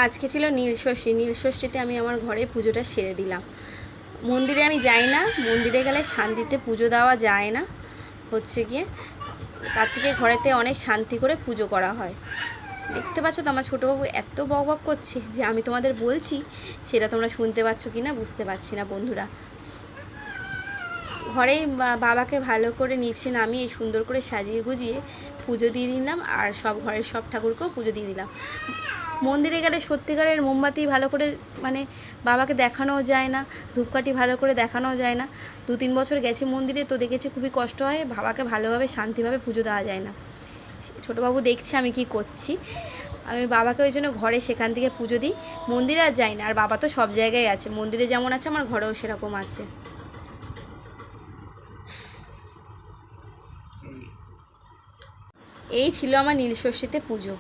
আজকে ছিল নীলষষ্ঠী। নীলষষ্ঠীতে আমি আমার ঘরে পুজোটা সেরে দিলাম। মন্দিরে আমি যাই না, মন্দিরে গেলে শান্তিতে পুজো দেওয়া যায় না, হচ্ছে গিয়ে তার থেকে ঘরেতে অনেক শান্তি করে পুজো করা হয়। দেখতে পাচ্ছ তো আমার ছোটোবাবু এত বক বক করছে যে আমি তোমাদের বলছি সেটা তোমরা শুনতে পাচ্ছ কি না বুঝতে পারছি না বন্ধুরা। ঘরেই বাবাকে ভালো করে নিচে নামিয়ে সুন্দর করে সাজিয়ে গুজিয়ে পুজো দিয়ে দিলাম, আর সব ঘরের সব ঠাকুরকেও পুজো দিয়ে দিলাম। মন্দিরে গেলে সত্যিকারের মোমবাতি ভালো করে মানে বাবাকে দেখানোও যায় না, ধূপকাঠি ভালো করে দেখানোও যায় না। 2-3 বছর গেছি মন্দিরে, তো দেখেছি খুবই কষ্ট হয়, বাবাকে ভালোভাবে শান্তিভাবে পুজো দেওয়া যায় না। ছোটোবাবু দেখছে আমি কি করছি, আমি বাবাকে ওই জন্য ঘরে সেখান থেকে পুজো দিই, মন্দিরে আর যাই না। আর বাবা তো সব জায়গায় আছে, মন্দিরে যেমন আছে আমার ঘরেও সেরকম আছে। এই ছিল আমার নীলষষ্ঠীতে পুজো।